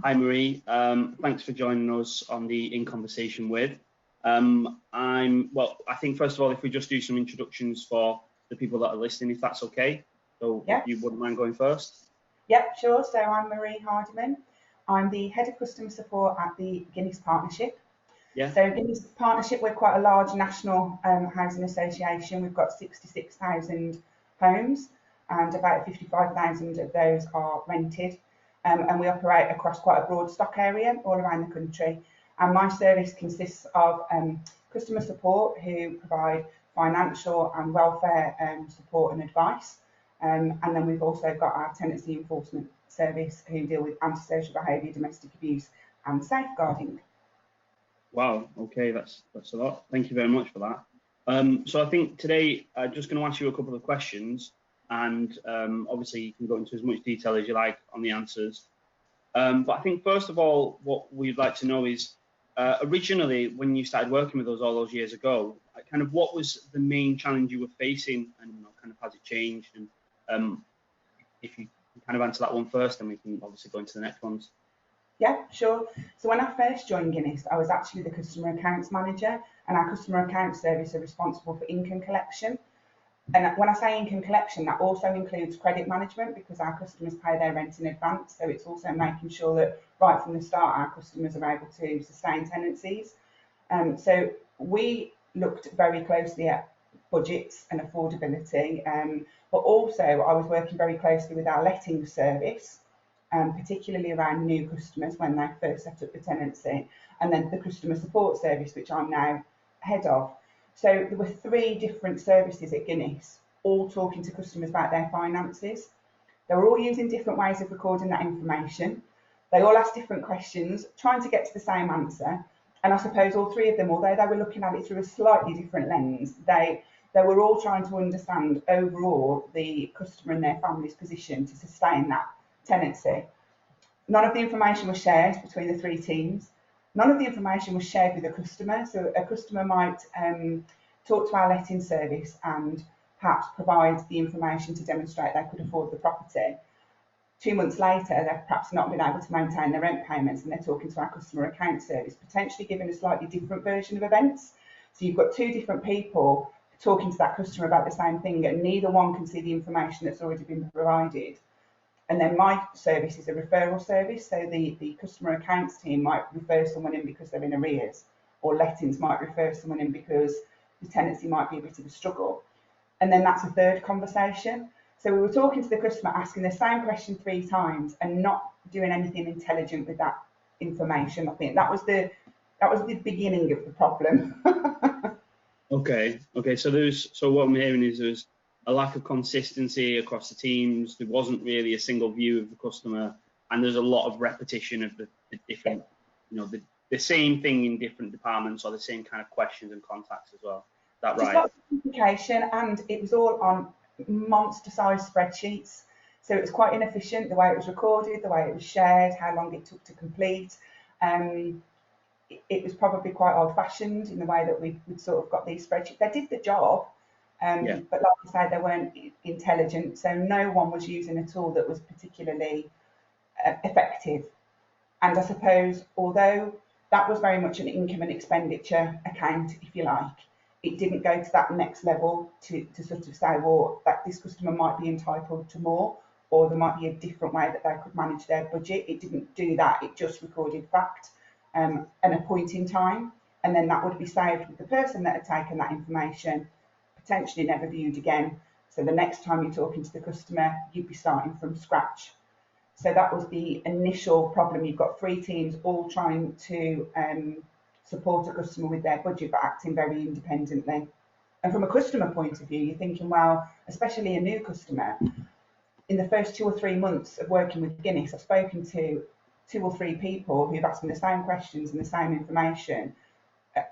Hi Marie, thanks for joining us on the In Conversation With. I think first of all, if we just do some introductions for the people that are listening, if that's okay. So Yeah. if you wouldn't mind going first. Yep, sure. So I'm Marie Hardiman. I'm the Head of Customer Support at the Guinness Partnership. Yeah. So Guinness Partnership, we're quite a large national housing association. We've got 66,000 homes and about 55,000 of those are rented. And we operate across quite a broad stock area all around the country. And my service consists of customer support who provide financial and welfare support and advice. And then we've also got our tenancy enforcement service who deal with antisocial behaviour, domestic abuse and safeguarding. Wow, okay, that's a lot. Thank you very much for that. So I think today I'm just going to ask you a couple of questions, and obviously you can go into as much detail as you like on the answers. But I think first of all, what we'd like to know is, originally when you started working with us all those years ago, kind of what was the main challenge you were facing, and kind of has it changed? And if you can kind of answer that one first, then we can obviously go into the next ones. Yeah, sure. So when I first joined Guinness, I was actually the customer accounts manager, and our customer accounts service are responsible for income collection. And when I say income collection, that also includes credit management because our customers pay their rent in advance. So it's also making sure that right from the start, our customers are able to sustain tenancies. So we looked very closely at budgets and affordability, but also I was working very closely with our lettings service, particularly around new customers when they first set up the tenancy, and then the customer support service, which I'm now head of. So there were three different services at Guinness, all talking to customers about their finances. They were all using different ways of recording that information. They all asked different questions, trying to get to the same answer. And I suppose all three of them, although they were looking at it through a slightly different lens, they were all trying to understand overall the customer and their family's position to sustain that tenancy. None of the information was shared between the three teams. None of the information was shared with a customer. So a customer might talk to our letting service and perhaps provide the information to demonstrate they could afford the property. 2 months later, they've perhaps not been able to maintain their rent payments and they're talking to our customer account service, potentially giving a slightly different version of events. So you've got two different people talking to that customer about the same thing and neither one can see the information that's already been provided. And then my service is a referral service, so the customer accounts team might refer someone in because they're in arrears, or lettings might refer someone in because the tenancy might be a bit of a struggle. And then that's a third conversation. So we were talking to the customer, asking the same question 3 times and not doing anything intelligent with that information. I think that was the beginning of the problem. Okay. So what I'm hearing is there's a lack of consistency across the teams. There wasn't really a single view of the customer, and there's a lot of repetition of the different, the same thing in different departments or the same kind of questions and contacts as well. Is that right? Just lots of communication, and it was all on monster-sized spreadsheets. So it was quite inefficient, the way it was recorded, the way it was shared, how long it took to complete. It was probably quite old-fashioned in the way that we sort of got these spreadsheets. They did the job, but like I say, they weren't intelligent. So no one was using a tool that was particularly effective. And I suppose, although that was very much an income and expenditure account, if you like, it didn't go to that next level to sort of say, well, that this customer might be entitled to more, or there might be a different way that they could manage their budget. It didn't do that. It just recorded fact and a point in time. And then that would be saved with the person that had taken that information, potentially never viewed again. So the next time you're talking to the customer, you'd be starting from scratch. So that was the initial problem. You've got 3 teams all trying to support a customer with their budget, but acting very independently. And from a customer point of view, you're thinking, well, especially a new customer, in the first 2 or 3 months of working with Guinness, I've spoken to 2 or 3 people who've asked me the same questions and the same information,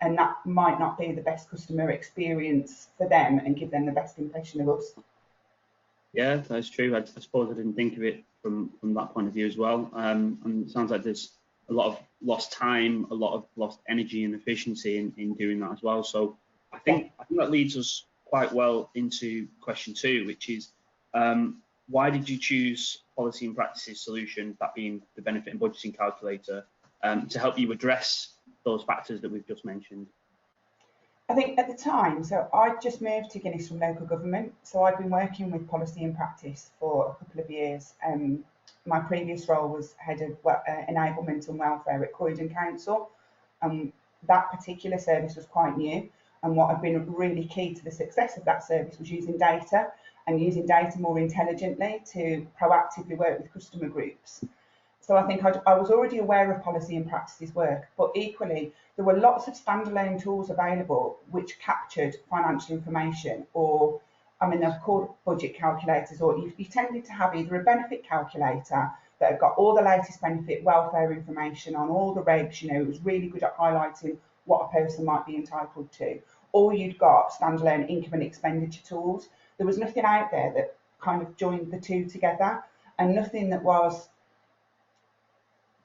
and that might not be the best customer experience for them and give them the best impression of us. Yeah, that's true. I suppose I didn't think of it from that point of view as well. And it sounds like there's a lot of lost time, a lot of lost energy and efficiency in doing that as well. So I think that leads us quite well into question 2, which is why did you choose Policy and Practices Solutions, that being the benefit and budgeting calculator, to help you address those factors that we've just mentioned? I think at the time, so I'd just moved to Guinness from local government, so I'd been working with policy and practice for a couple of years. My previous role was head of enablement and welfare at Croydon Council, and that particular service was quite new. And what had been really key to the success of that service was using data, and using data more intelligently to proactively work with customer groups. So I think I was already aware of policy and practices work, but equally there were lots of standalone tools available which captured financial information, or I mean they're called budget calculators, or you tended to have either a benefit calculator that had got all the latest benefit welfare information on all the regs, you know, it was really good at highlighting what a person might be entitled to, or you'd got standalone income and expenditure tools. There was nothing out there that kind of joined the two together, and nothing that was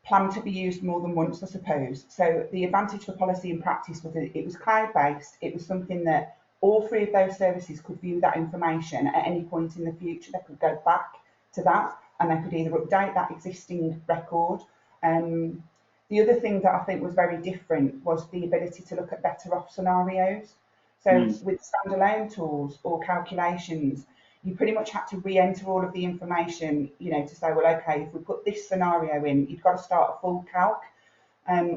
planned to be used more than once, I suppose. So the advantage for policy and practice was that it was cloud-based. It was something that all three of those services could view that information at any point in the future. They could go back to that, and they could either update that existing record. The other thing that I think was very different was the ability to look at better off scenarios. So with standalone tools or calculations, you pretty much had to re-enter all of the information, you know, to say, well, okay, if we put this scenario in, you've got to start a full calc.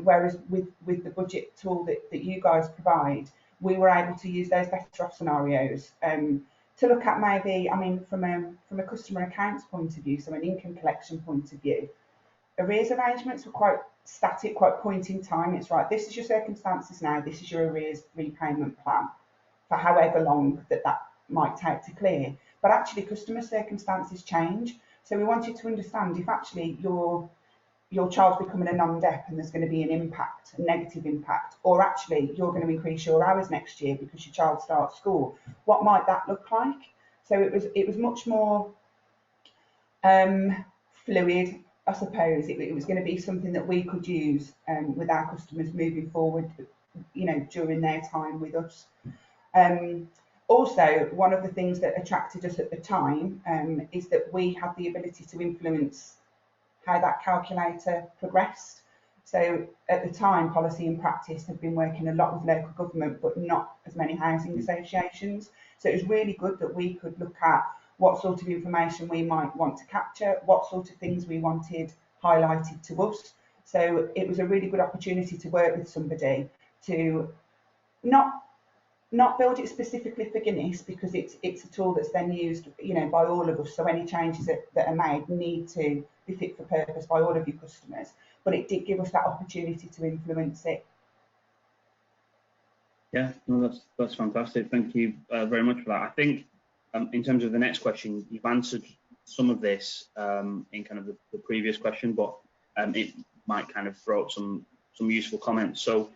Whereas with the budget tool that you guys provide, we were able to use those better off scenarios to look at maybe, I mean, from a customer accounts point of view, so an income collection point of view, arrears arrangements were quite static, quite point in time. It's right, this is your circumstances now, this is your arrears repayment plan for however long that might take to clear. But actually customer circumstances change. So we wanted to understand if actually your child's becoming a non-dep and there's going to be an impact, a negative impact, or actually you're going to increase your hours next year because your child starts school, what might that look like? So it was much more fluid, I suppose. It was going to be something that we could use with our customers moving forward, you know, during their time with us. Also, one of the things that attracted us at the time is that we had the ability to influence how that calculator progressed. So at the time, policy and practice had been working a lot with local government, but not as many housing associations. So it was really good that we could look at what sort of information we might want to capture, what sort of things we wanted highlighted to us. So it was a really good opportunity to work with somebody to not build it specifically for Guinness, because it's a tool that's then used, you know, by all of us. So any changes that are made need to be fit for purpose by all of your customers. But it did give us that opportunity to influence it. Yeah, no, that's fantastic. Thank you very much for that. I think in terms of the next question, you've answered some of this in kind of the previous question, but it might kind of throw up some useful comments. So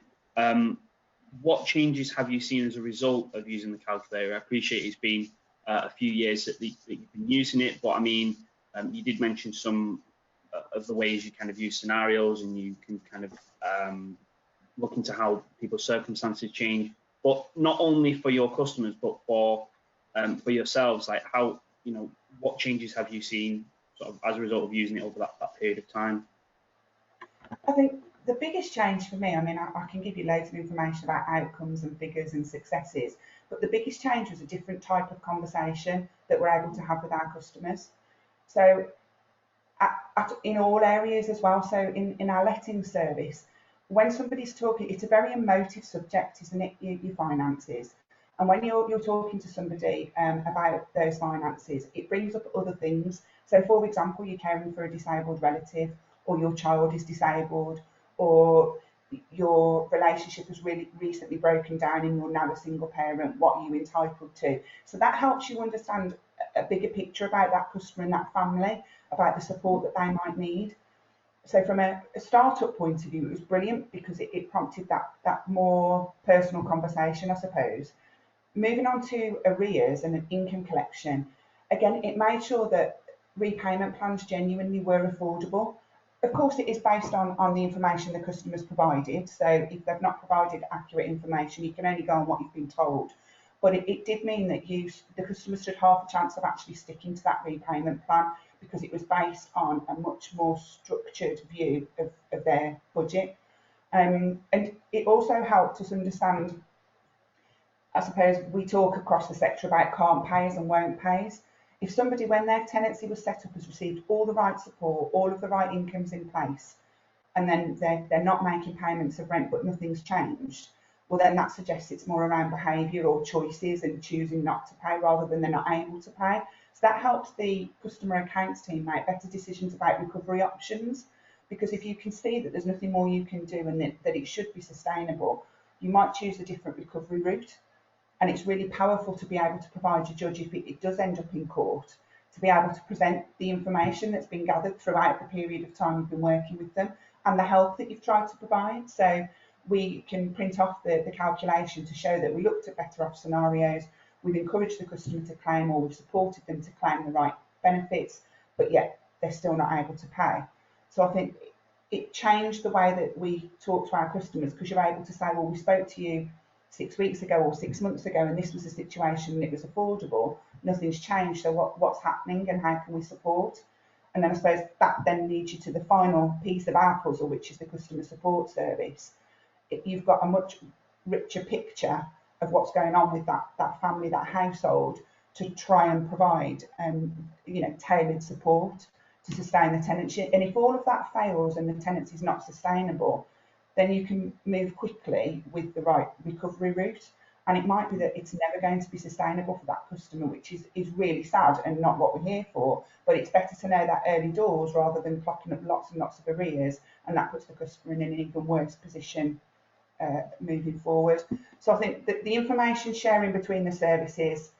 what changes have you seen as a result of using the calculator? I appreciate it's been a few years that you've been using it, but I mean, you did mention some of the ways you kind of use scenarios, and you can kind of look into how people's circumstances change, but not only for your customers, but for yourselves. Like, how, you know, what changes have you seen sort of as a result of using it over that period of time? I think the biggest change for me, I mean, I can give you loads of information about outcomes and figures and successes, but the biggest change was a different type of conversation that we're able to have with our customers. So in all areas as well. So in our letting service, when somebody's talking, it's a very emotive subject, isn't it, your finances? And when you're talking to somebody about those finances, it brings up other things. So for example, you're caring for a disabled relative, or your child is disabled, or your relationship has really recently broken down and you're now a single parent, what are you entitled to? So that helps you understand a bigger picture about that customer and that family, about the support that they might need. So from a startup point of view, it was brilliant because it prompted that more personal conversation, I suppose. Moving on to arrears and an income collection, again, it made sure that repayment plans genuinely were affordable. Of course, it is based on the information the customers provided. So if they've not provided accurate information, you can only go on what you've been told. but it did mean that the customer stood half a chance of actually sticking to that repayment plan, because it was based on a much more structured view of their budget. And it also helped us understand, I suppose, we talk across the sector about can't pays and won't pays. If somebody, when their tenancy was set up, has received all the right support, all of the right incomes in place, and then they're not making payments of rent but nothing's changed, well then that suggests it's more around behaviour or choices and choosing not to pay rather than they're not able to pay. So that helps the customer accounts team make better decisions about recovery options, because if you can see that there's nothing more you can do and that it should be sustainable, you might choose a different recovery route. And it's really powerful to be able to provide your judge, if it does end up in court, to be able to present the information that's been gathered throughout the period of time you've been working with them and the help that you've tried to provide. So we can print off the calculation to show that we looked at better off scenarios, we've encouraged the customer to claim, or we've supported them to claim the right benefits, but yet they're still not able to pay. So I think it changed the way that we talk to our customers, because you're able to say, well, we spoke to you 6 weeks ago or 6 months ago and this was the situation and it was affordable, nothing's changed, so what's happening and how can we support? And then I suppose that then leads you to the final piece of our puzzle, which is the customer support service. You've got a much richer picture of what's going on with that family, that household, to try and provide tailored support to sustain the tenancy. And if all of that fails and the tenancy is not sustainable, then you can move quickly with the right recovery route. And it might be that it's never going to be sustainable for that customer, which is really sad and not what we're here for. But it's better to know that early doors rather than clocking up lots and lots of arrears, and that puts the customer in an even worse position moving forward. So I think that the information sharing between the services,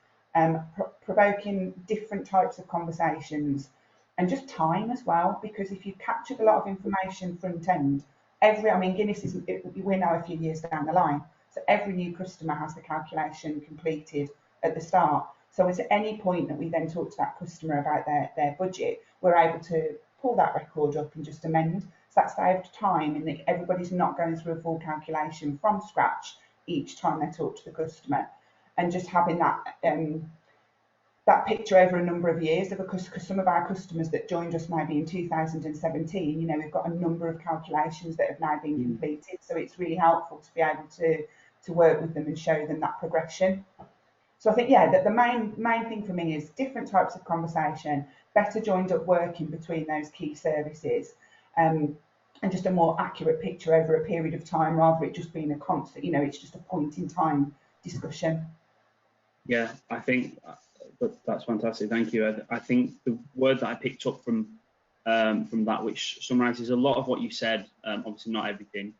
provoking different types of conversations, and just time as well, because if you've captured a lot of information front end, Guinness we're now a few years down the line, so every new customer has the calculation completed at the start. So at any point that we then talk to that customer about their budget, we're able to pull that record up and just amend. So that saved time, and that everybody's not going through a full calculation from scratch each time they talk to the customer, and just having that picture over a number of years, because some of our customers that joined us maybe in 2017, we've got a number of calculations that have now been completed. So it's really helpful to be able to work with them and show them that progression. So I think, that the main thing for me is different types of conversation, better joined up working between those key services, and just a more accurate picture over a period of time, rather it just being a constant, it's just a point in time discussion. Yeah, I think that's fantastic. Thank you. I think the word that I picked up from that, which summarises a lot of what you said, obviously not everything,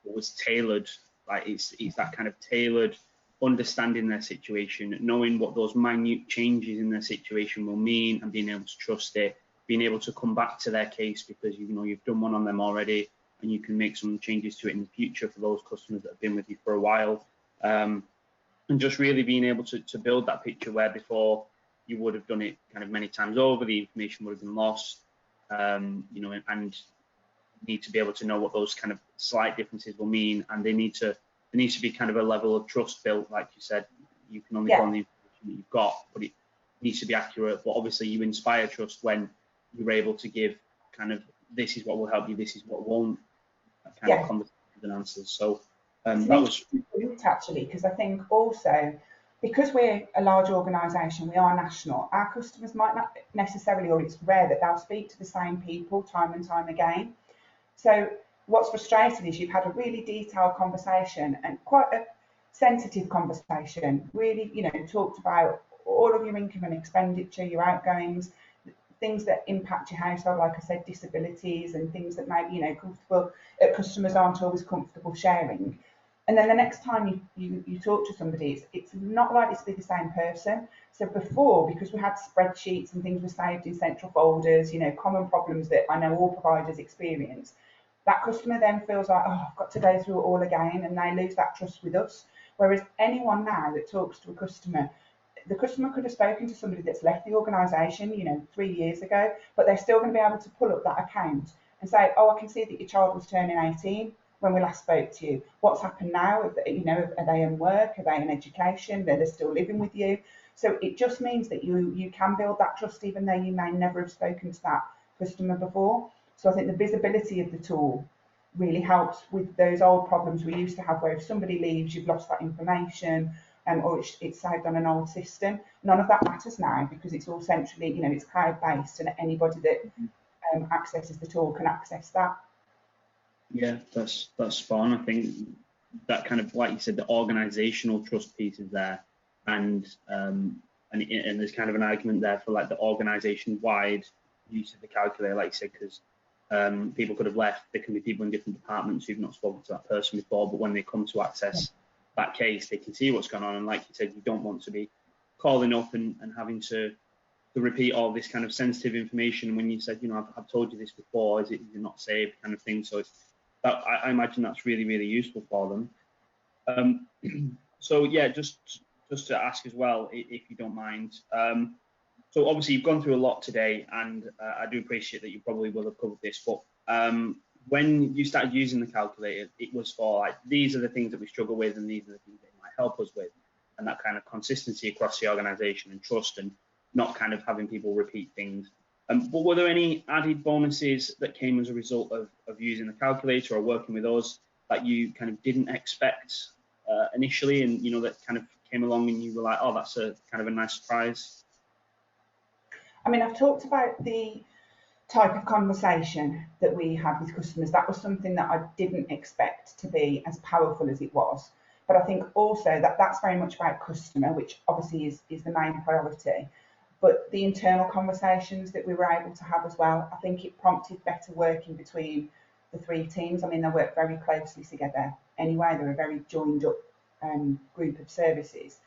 was tailored. Like it's that kind of tailored understanding their situation, knowing what those minute changes in their situation will mean, and being able to trust it, being able to come back to their case because you've done one on them already, and you can make some changes to it in the future for those customers that have been with you for a while. And just really being able to build that picture where before you would have done it kind of many times over, the information would have been lost, and need to be able to know what those kind of slight differences will mean, and there needs to be kind of a level of trust built. Like you said, you can only go on the information that you've got, but it needs to be accurate. But obviously you inspire trust when you're able to give kind of, this is what will help you, this is what won't, kind of conversations and answers. So that was actually, because I think also, because we're a large organisation, we are national, our customers might not necessarily, or it's rare that they'll speak to the same people time and time again. So what's frustrating is you've had a really detailed conversation, and quite a sensitive conversation, really, talked about all of your income and expenditure, your outgoings, things that impact your household, like I said, disabilities and things that maybe, customers aren't always comfortable sharing. And then the next time you talk to somebody, it's not likely to be the same person. So before, because we had spreadsheets and things were saved in central folders, common problems that I know all providers experience, that customer then feels like, oh, I've got to go through it all again, and they lose that trust with us. Whereas anyone now that talks to a customer, the customer could have spoken to somebody that's left the organisation, 3 years ago, but they're still going to be able to pull up that account and say, oh, I can see that your child was turning 18. when we last spoke to you? What's happened now? You know, are they in work? Are they in education? Are they still living with you? So it just means that you can build that trust even though you may never have spoken to that customer before. So I think the visibility of the tool really helps with those old problems we used to have where if somebody leaves, you've lost that information, or it's saved on an old system. None of that matters now because it's all centrally, you know, it's cloud-based and anybody that accesses the tool can access that. Yeah, that's spot on. I think that kind of, like you said, the organizational trust piece is there, and there's kind of an argument there for like the organization-wide use of the calculator, like you said, because people could have left. There can be people in different departments who've not spoken to that person before, but when they come to access that case, they can see what's going on. And like you said, you don't want to be calling up and having to repeat all this kind of sensitive information when you said, you know, I've told you this before, is it not saved, kind of thing. So it's that, I imagine that's really, really useful for them. So yeah, just to ask as well, if you don't mind. So obviously you've gone through a lot today, and I do appreciate that you probably will have covered this, but when you started using the calculator, it was for like, these are the things that we struggle with and these are the things that it might help us with, and that kind of consistency across the organization and trust, and not kind of having people repeat things. But were there any added bonuses that came as a result of using the calculator or working with us that you kind of didn't expect initially, and you know, that kind of came along and you were like, oh, that's a kind of a nice surprise? I mean, I've talked about the type of conversation that we had with customers. That was something that I didn't expect to be as powerful as it was. But I think also that that's very much about customer, which obviously is the main priority. But the internal conversations that we were able to have as well, I think it prompted better working between the three teams. I mean, they work very closely together anyway. They're a very joined up group of services.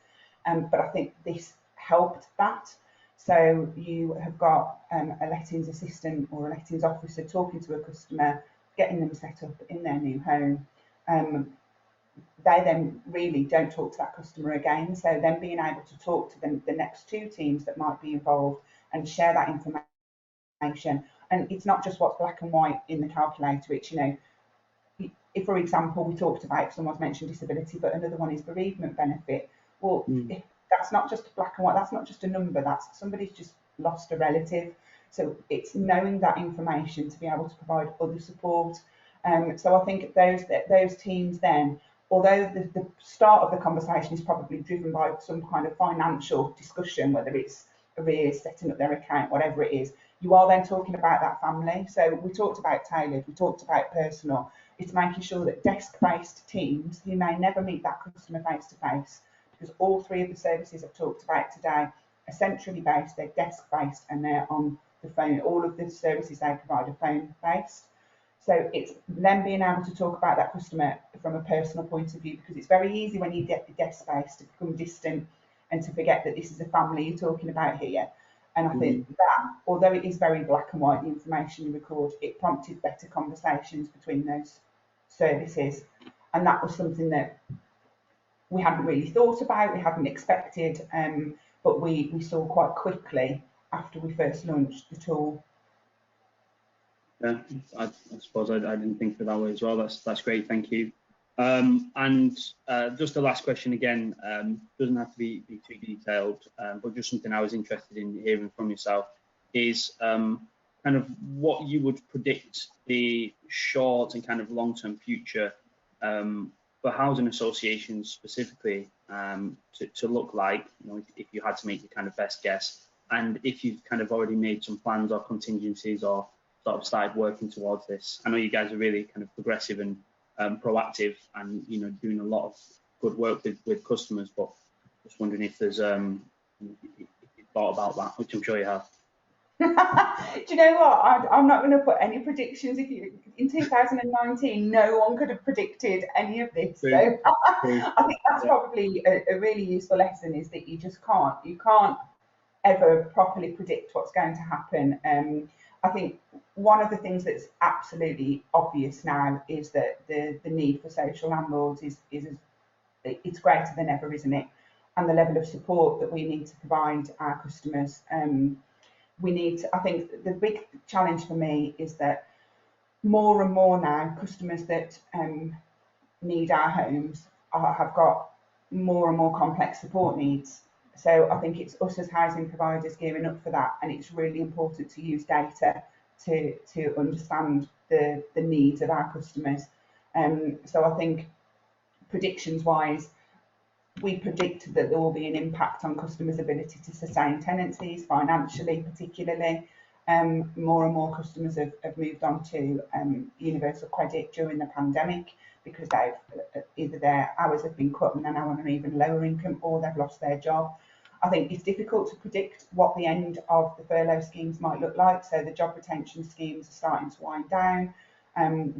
But I think this helped that. So you have got a lettings assistant or a lettings officer talking to a customer, getting them set up in their new home. They then really don't talk to that customer again. So then being able to talk to the next two teams that might be involved and share that information. And it's not just what's black and white in the calculator. It's, you know, if, for example, we talked about, someone's mentioned disability, but another one is bereavement benefit. Well, if that's not just black and white, that's not just a number, that's somebody's just lost a relative. So it's knowing that information to be able to provide other support. So I think those teams then, although the start of the conversation is probably driven by some kind of financial discussion, whether it's arrears, setting up their account, whatever it is, you are then talking about that family. So we talked about tailored, we talked about personal. It's making sure that desk-based teams who may never meet that customer face-to-face, because all three of the services I've talked about today are centrally based, they're desk-based, and they're on the phone. All of the services they provide are phone-based. So it's them being able to talk about that customer from a personal point of view, because it's very easy when you get the desk-based to become distant and to forget that this is a family you're talking about here. And I think that, although it is very black and white, the information you record, it prompted better conversations between those services. And that was something that we hadn't really thought about, we hadn't expected, but we saw quite quickly after we first launched the tool. Yeah, I suppose I didn't think of that way as well. That's great, thank you. And just the last question again, doesn't have to be too detailed, but just something I was interested in hearing from yourself is kind of what you would predict the short and kind of long-term future for housing associations specifically to look like, you know, if you had to make your kind of best guess, and if you've kind of already made some plans or contingencies or sort of started working towards this. I know you guys are really kind of progressive and proactive, and you know, doing a lot of good work with customers, but just wondering if there's if you thought about that, which I'm sure you have. Do you know what? I'm not going to put any predictions. In 2019, no one could have predicted any of this. True. So I think that's probably a really useful lesson, is that you just can't. You can't ever properly predict what's going to happen. I think one of the things that's absolutely obvious now is that the need for social landlords is it's greater than ever, isn't it? And the level of support that we need to provide our customers. We need to, I think the big challenge for me is that more and more now, customers that need our homes have got more and more complex support needs. So I think it's us as housing providers gearing up for that, and it's really important to use data to understand the needs of our customers. So I think predictions wise, we predict that there will be an impact on customers' ability to sustain tenancies financially, particularly. More and more customers have moved on to universal credit during the pandemic because they've either their hours have been cut and they're now on an even lower income, or they've lost their job. I think it's difficult to predict what the end of the furlough schemes might look like. So the job retention schemes are starting to wind down.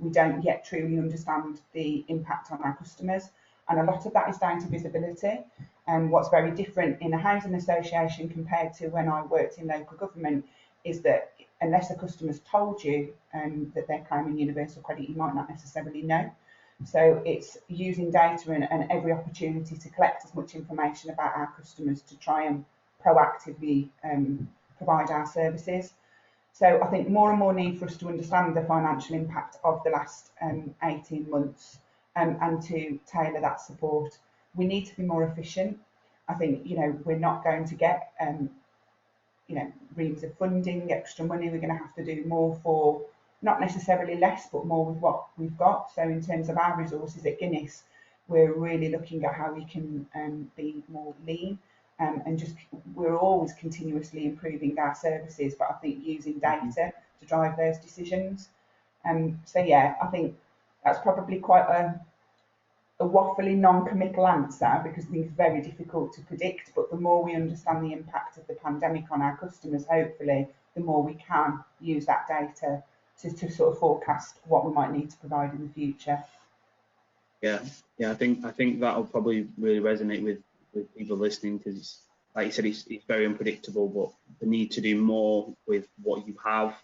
We don't yet truly understand the impact on our customers, and a lot of that is down to visibility. And what's very different in a housing association compared to when I worked in local government is that unless a customer's told you that they're claiming universal credit, you might not necessarily know. So it's using data and every opportunity to collect as much information about our customers to try and proactively provide our services. So I think more and more need for us to understand the financial impact of the last 18 months and to tailor that support. We need to be more efficient. I think, we're not going to get, reams of funding, extra money. We're going to have to do more for not necessarily less, but more with what we've got. So in terms of our resources at Guinness, we're really looking at how we can be more lean and just we're always continuously improving our services, but I think using data to drive those decisions. So yeah, I think that's probably quite a waffly, non-committal answer because I think it's very difficult to predict, but the more we understand the impact of the pandemic on our customers, hopefully, the more we can use that data to sort of forecast what we might need to provide in the future. Yeah, I think that'll probably really resonate with people listening because, like you said, it's very unpredictable, but the need to do more with what you have,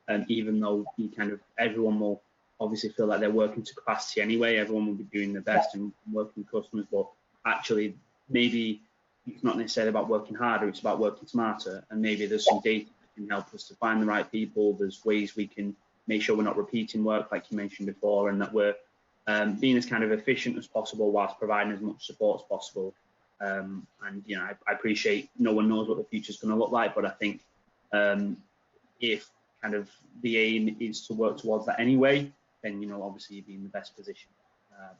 and even though everyone will obviously feel like they're working to capacity anyway, everyone will be doing their best and working with customers, but actually maybe it's not necessarily about working harder, it's about working smarter, and maybe there's some data that can help us to find the right people. There's ways we can make sure we're not repeating work like you mentioned before, and that we're being as kind of efficient as possible whilst providing as much support as possible. And I appreciate no one knows what the future is going to look like, but I think if kind of the aim is to work towards that anyway, then obviously you'd be in the best position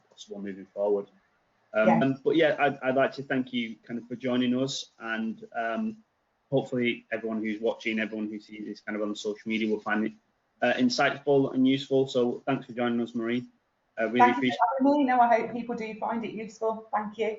possible moving forward. But yeah, I'd like to thank you kind of for joining us, and hopefully everyone who's watching, everyone who sees this kind of on social media will find it insightful and useful. So thanks for joining us, Marie. Really appreciate it. Thank you for having me. I hope people do find it useful. Thank you.